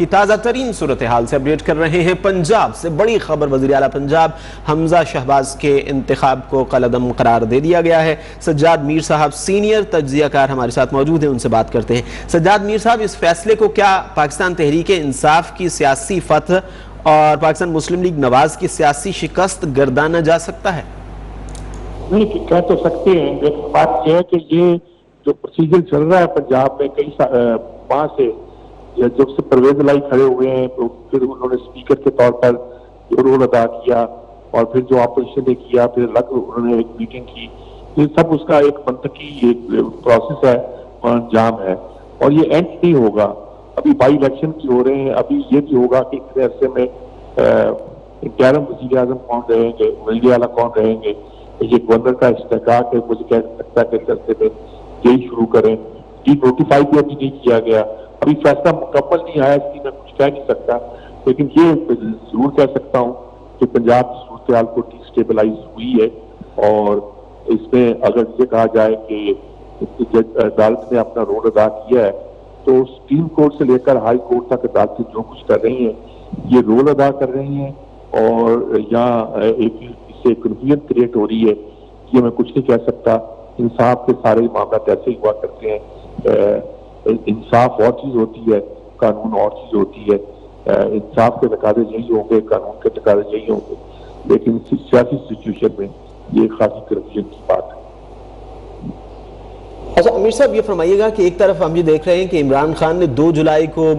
کی تازہ ترین صورتحال سے اپڈیٹ کر رہے ہیں۔ پنجاب سے بڑی خبر، وزیر اعلیٰ پنجاب حمزہ شہباز کے انتخاب کو کالعدم قرار دے دیا گیا ہے۔ سجاد میر صاحب سینئر تجزیہ کار ہمارے ساتھ موجود ہیں، ان سے بات کرتے ہیں۔ سجاد میر صاحب، اس فیصلے کو کیا پاکستان تحریک انصاف کی سیاسی فتح اور پاکستان مسلم لیگ نواز کی سیاسی شکست گردانا جا سکتا ہے؟ نہیں کہہ تو سکتے ہیں، لیکن بات یہ ہے کہ یہ جو پروسیجر چل رہا ہے پنجاب میں کئی وہاں سے جب سے پرویز الہی کھڑے ہوئے ہیں تو پھر انہوں نے اسپیکر کے طور پر جو رول ادا کیا اور پھر جو اپوزیشن نے کیا، پھر الگ انہوں نے ایک میٹنگ کی، یہ سب اس کا ایک منطقی ایک پروسیس ہے اور انجام ہے، اور یہ اینڈ نہیں ہوگا۔ ابھی بائی الیکشن بھی ہو رہے ہیں، ابھی یہ بھی ہوگا کہ اتنے عرصے میں انٹرم وزیر اعظم کون رہیں گے، وزیر اعلیٰ کون رہیں گے، یہ گورنر کا استحقاق ہے، مجھے کہہ سکتا ہے کہ عرصے میں یہی شروع کریں۔ یہ نوٹیفائی بھی ابھی نہیں کیا گیا، ابھی فیصلہ مکمل نہیں آیا، اس کی میں کچھ کہہ نہیں سکتا، لیکن یہ ضرور کہہ سکتا ہوں کہ پنجاب کی صورتحال کو ڈی اسٹیبلائز ہوئی ہے، اور اس میں اگر یہ کہا جائے کہ عدالت نے اپنا رول ادا کیا ہے تو سپریم کورٹ سے لے کر ہائی کورٹ تک عدالتیں جو کچھ کر رہی ہیں یہ رول ادا کر رہی ہیں، اور یہاں ایک اس سے کنفیوژن کریٹ ہو رہی ہے کہ میں کچھ نہیں کہہ سکتا۔ انصاف کے سارے معاملات ایسے ہی ہوا کرتے ہیں، انصاف اور چیز ہوتی ہے، قانون اور چیز ہوتی ہے۔ انصاف کے تقاضے یہی ہوں گے، قانون کے تقاضے یہی ہوں گے، لیکن سیاسی سچویشن میں یہ خاصی کنفیوژن کی بات ہے۔ اچھا امیر صاحب، یہ فرمائیے گا کہ ایک طرف ہم یہ دیکھ رہے ہیں کہ عمران خان نے 2 جولائی کو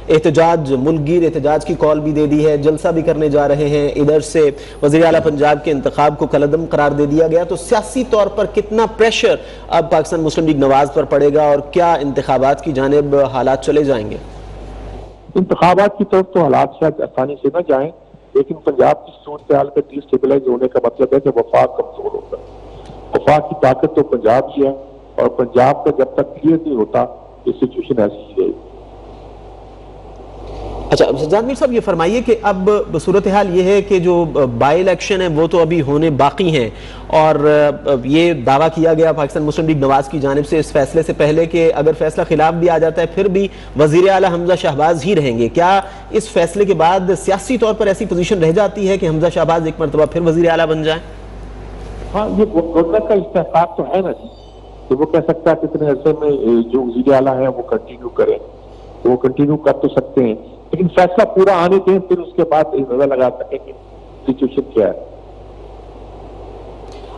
احتجاج، ملک گیر احتجاج کی کال بھی دے دی ہے، جلسہ بھی کرنے جا رہے ہیں، ادھر سے وزیر اعلیٰ پنجاب کے انتخاب کو کالعدم قرار دے دیا گیا، تو سیاسی طور پر کتنا پریشر اب پاکستان مسلم لیگ نواز پر پڑے گا، اور کیا انتخابات کی جانب حالات چلے جائیں گے؟ انتخابات کی طرف تو حالات شاید آسانی سے نہ جائیں، لیکن پنجاب کی صورتحال کا ڈی اسٹیبلائز ہونے کا مطلب ہے کہ وفاق کمزور ہوگا۔ وفاق کی طاقت تو پنجاب ہی ہے، اور پنجاب کا جب تک کلیئر نہیں ہوتا یہ سچویشن ایسی ہی رہے گی۔ اچھا سجاد میر صاحب، یہ فرمائیے کہ اب صورتحال یہ ہے کہ جو بائی الیکشن ہے وہ تو ابھی ہونے باقی ہیں، اور یہ دعویٰ کیا گیا پاکستان مسلم لیگ نواز کی جانب سے اس فیصلے سے پہلے کہ اگر فیصلہ خلاف بھی آ جاتا ہے پھر بھی وزیر اعلیٰ حمزہ شہباز ہی رہیں گے۔ کیا اس فیصلے کے بعد سیاسی طور پر ایسی پوزیشن رہ جاتی ہے کہ حمزہ شہباز ایک مرتبہ پھر وزیر اعلیٰ بن جائیں؟ ہاں، یہ گورنر کا استحقاق تو ہے نا جی، کہ وہ کہہ سکتا ہے کہ اتنے عرصے میں جو وزیر اعلیٰ ہیں وہ کنٹینیو کریں، تو وہ کنٹینیو کر تو سکتے ہیں، لیکن فیصلہ پورا آنے دیں، پھر اس کے بعد نظر لگا سکیں کہ سچویشن کیا ہے۔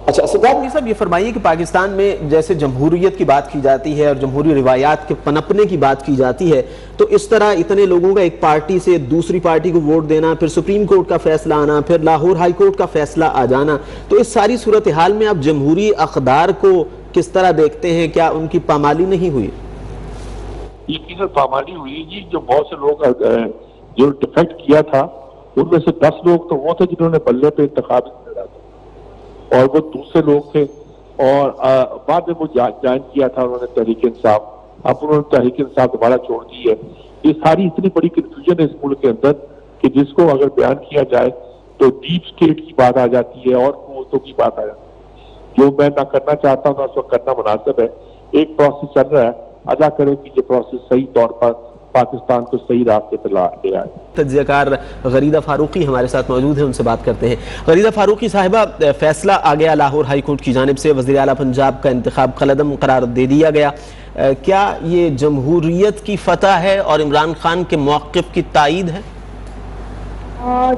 اچھا سجاد میر صاحب، یہ فرمائیے کہ پاکستان میں جیسے جمہوریت کی بات کی جاتی ہے اور جمہوری روایات کے پنپنے کی بات کی جاتی ہے، تو اس طرح اتنے لوگوں کا ایک پارٹی سے دوسری پارٹی کو ووٹ دینا، پھر سپریم کورٹ کا فیصلہ آنا، پھر لاہور ہائی کورٹ کا فیصلہ آ جانا، تو اس ساری صورتحال میں آپ جمہوری اقدار کو کس طرح دیکھتے ہیں؟ کیا ان کی پامالی نہیں ہوئی؟ یقیناً پامالی ہوئی جی، جو بہت سے لوگ جو ڈیفیکٹ کیا تھا ان میں سے 10 لوگ تو وہ تھے جنہوں نے بلے پہ انتخاب لڑا تھا، اور وہ دوسرے لوگ تھے، اور بعد میں وہ جوائن کیا تھا انہوں نے تحریک انصاف، اب انہوں نے تحریک انصاف دوبارہ چھوڑ دی ہے۔ یہ ساری اتنی بڑی کنفیوژن ہے اس ملک کے اندر کہ جس کو اگر بیان کیا جائے تو ڈیپ اسٹیٹ کی بات آ جاتی ہے اور قوتوں کی بات آ جاتی ہے، جو میں نہ کرنا چاہتا ہوں نہ اس وقت کرنا مناسب ہے۔ ایک پروسیس چل رہا ہے، ادا کرے کہ یہ پروسیس صحیح طور پر پاکستان کو صحیح راستے پر لے آئے۔ تجزیہ کار غریدہ فاروقی ہمارے ساتھ موجود ہیں، ان سے بات کرتے ہیں۔ غریدہ فاروقی صاحبہ، فیصلہ آ گیا لاہور ہائی کورٹ کی جانب سے، وزیر اعلیٰ پنجاب کا انتخاب کالعدم قرار دے دیا گیا، کیا یہ جمہوریت کی فتح ہے اور عمران خان کے موقف کی تائید ہے؟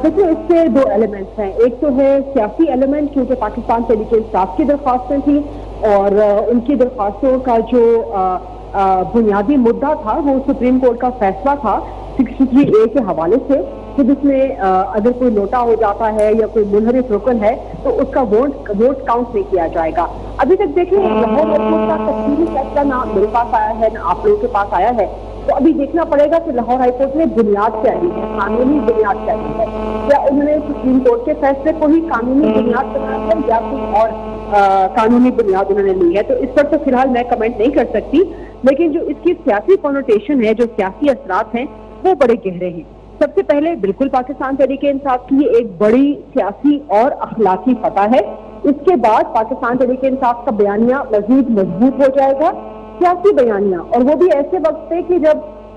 دیکھیں، اس سے 2 ایلیمنٹس ہیں، ایک تو ہے سیاسی ایلیمنٹ، کیونکہ پاکستان تحریک انصاف کی درخواستیں تھیں اور ان کی درخواستوں کا جو بنیادی مدعا تھا وہ سپریم کورٹ کا فیصلہ تھا 63A کے حوالے سے، کہ جس میں اگر کوئی نوٹا ہو جاتا ہے یا کوئی منحرف رکن ہے تو اس کا ووٹ کاؤنٹ نہیں کیا جائے گا۔ ابھی تک دیکھیں لاہور ہائی کورٹ کا تفصیلی فیصلہ نہ میرے پاس آیا ہے نہ آپ لوگوں کے پاس آیا ہے، تو ابھی دیکھنا پڑے گا کہ لاہور ہائی کورٹ نے بنیاد کیا لی ہے، قانونی بنیاد کیا لی ہے، کیا انہوں نے سپریم کورٹ کے فیصلے کو ہی قانونی بنیاد بنایا ہے یا کوئی اور قانونی بنیاد انہوں نے لی ہے، تو اس پر تو فی الحال میں کمنٹ نہیں کر سکتی، لیکن جو اس کی سیاسی کونوٹیشن ہے، جو سیاسی اثرات ہیں وہ بڑے گہرے ہیں۔ سب سے پہلے بالکل پاکستان تحریک انصاف کی یہ ایک بڑی سیاسی اور اخلاقی فتح ہے۔ اس کے بعد پاکستان تحریک انصاف کا بیانیہ مزید مضبوط ہو جائے گا، سیاسی بیانیہ، اور وہ بھی ایسے وقت پہ کہ جب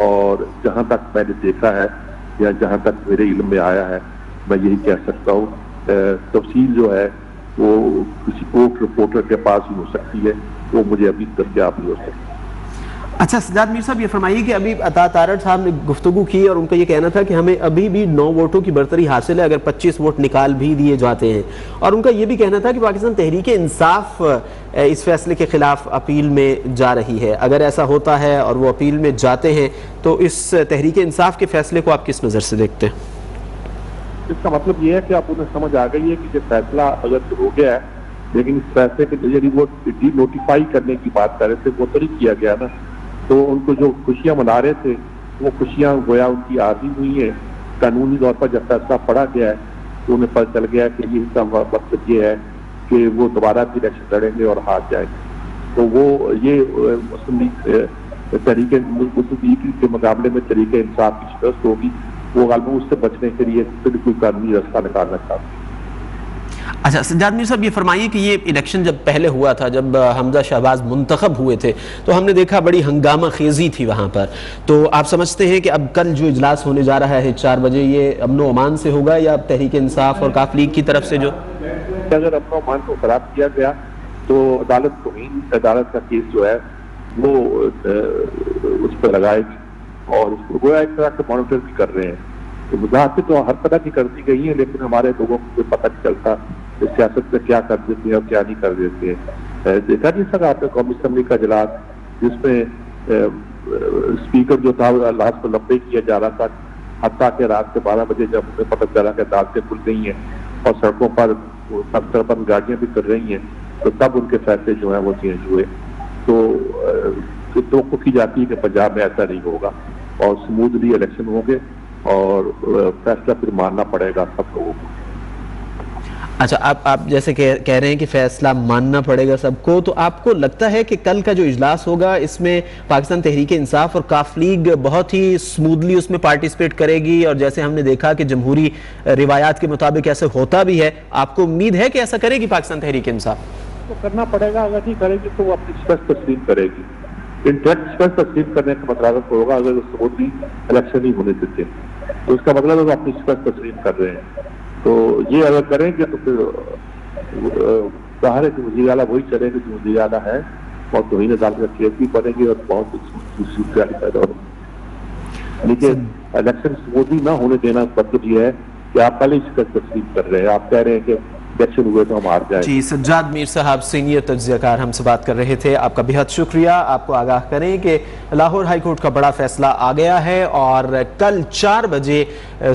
اور جہاں تک میں نے دیکھا ہے یا جہاں تک میرے علم میں آیا ہے میں یہی کہہ سکتا ہوں تفصیل جو ہے وہ کسی کورٹ رپورٹر کے پاس ہی ہو سکتی ہے، وہ مجھے ابھی دستیاب نہیں ہو سکتی۔ اچھا سجاد میر صاحب یہ فرمائیے کہ ابھی عطا تارڑ صاحب نے گفتگو کی اور ان کا یہ کہنا تھا کہ ہمیں ابھی بھی 9 ووٹوں کی برتری حاصل ہے اگر 25 ووٹ نکال بھی دیے جاتے ہیں، اور ان کا یہ بھی کہنا تھا کہ پاکستان تحریک انصاف اس فیصلے کے خلاف اپیل میں جا رہی ہے۔ اگر ایسا ہوتا ہے اور وہ اپیل میں جاتے ہیں تو اس تحریک انصاف کے فیصلے کو آپ کس نظر سے دیکھتے ہیں؟ اس کا مطلب یہ ہے کہ آپ انہیں سمجھ آ گئی ہے کہ یہ فیصلہ اگر ہو گیا ہے لیکن اس فیصلے کے ذریعے وہ ڈی نوٹیفائی کرنے کی بات کر رہے تھے وہ تو نہیں کیا گیا نا، تو ان کو جو خوشیاں منا رہے تھے وہ خوشیاں گویا ان کی عارضی ہوئی ہیں۔ قانونی طور پر جب فیصلہ پڑا گیا ہے تو انہیں پتہ چل گیا کہ اس کا مقصد یہ ہے کہ وہ دوبارہ بھی الیکشن لڑیں گے اور ہار جائیں گے، تو وہ یہ مسلم لیگ تحریک کے مقابلے میں تحریک انصاف کی شکست ہوگی، وہ غالباً اس سے بچنے کے لیے پھر کوئی قانونی راستہ نکالنا چاہتے ہیں۔ اچھا سجاد میر صاحب یہ فرمائیے کہ یہ الیکشن جب پہلے ہوا تھا، جب حمزہ شہباز منتخب ہوئے تھے تو ہم نے دیکھا بڑی ہنگامہ خیزی تھی وہاں پر، تو آپ سمجھتے ہیں کہ اب کل جو اجلاس ہونے جا رہا ہے 4 بجے یہ امن و امان سے ہوگا یا تحریک انصاف اور کاف لیگ کی طرف سے جو اگر امن و امان کو خراب کیا گیا تو عدالت توہین عدالت کا کیس جو ہے وہ اس پہ لگائے گی اور اس کو گویا ایک طرح سے مانیٹر بھی کر رہے ہیں۔ تو وضاحتیں تو ہر طرح کی کرتی گئی ہیں لیکن ہمارے لوگوں کو کوئی پتہ نہیں چلتا کہ سیاست میں کیا کر دیتے ہیں اور کیا نہیں کر دیتے ہیں۔ دیکھا نہیں سکا آپ نے قومی اسمبلی کا اجلاس جس میں اسپیکر جو تھا اجلاس کو لمبے کیا جا رہا تھا حتیٰ کہ رات کے 12 بجے جب انہیں پتہ چلا کہ عدالتیں کھل گئی ہیں اور سڑکوں پر بند گاڑیاں بھی کر رہی ہیں تو تب ان کے فیصلے جو ہیں وہ چینج ہوئے۔ تو توقع کی جاتی ہے کہ پنجاب میں ایسا نہیں ہوگا اور سموتھلی الیکشن ہوں گے اور فیصلہ پھر ماننا پڑے گا سب لوگوں کو۔ اچھا آپ جیسے کہہ رہے ہیں کہ فیصلہ ماننا پڑے گا سب کو، تو آپ کو لگتا ہے کہ کل کا جو اجلاس ہوگا اس میں پاکستان تحریک انصاف اور کاف لیگ بہت ہی سموتھلی اس میں پارٹیسپیٹ کرے گی اور جیسے ہم نے دیکھا کہ جمہوری روایات کے مطابق ایسے ہوتا بھی ہے، آپ کو امید ہے کہ ایسا کرے گی پاکستان تحریک انصاف؟ تو کرنا پڑے گا، اگر نہیں کرے گی تو وہ اپنی شکست تسلیم کرے گی۔ انٹیکٹ شکست تسلیم کرنے کا مطلب ہوگا اگر سموتھلی الیکشن نہیں ہونے دیتے تو اس کا مطلب ہے وہ اپنی شکست تسلیم کر رہے ہیں۔ تو یہ اگر کریں گے تو پھر ظاہر ہے کہ وزیر اعلیٰ وہی چلیں گے جو وزیر اعلیٰ ہے اور توہین عدالت کا کیس بھی بنے گی اور بہت صورتحال پیدا ہوگی۔ لیکن الیکشن سموتھلی نہ ہونے دینا مطلب یہ ہے کہ آپ پہلے شکست تسلیم کر رہے ہیں، آپ کہہ رہے ہیں کہ الیکشن ہوئے تو ہم ہار جائیں۔ جی سجاد میر صاحب سینئر تجزیہ کار ہم سے بات کر رہے تھے، آپ کا بہت شکریہ۔ آپ کو آگاہ کریں کہ لاہور ہائی کورٹ کا بڑا فیصلہ آ گیا ہے اور کل 4 بجے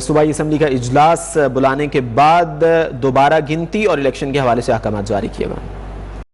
صوبائی اسمبلی کا اجلاس بلانے کے بعد دوبارہ گنتی اور الیکشن کے حوالے سے احکامات جاری کیے گئے۔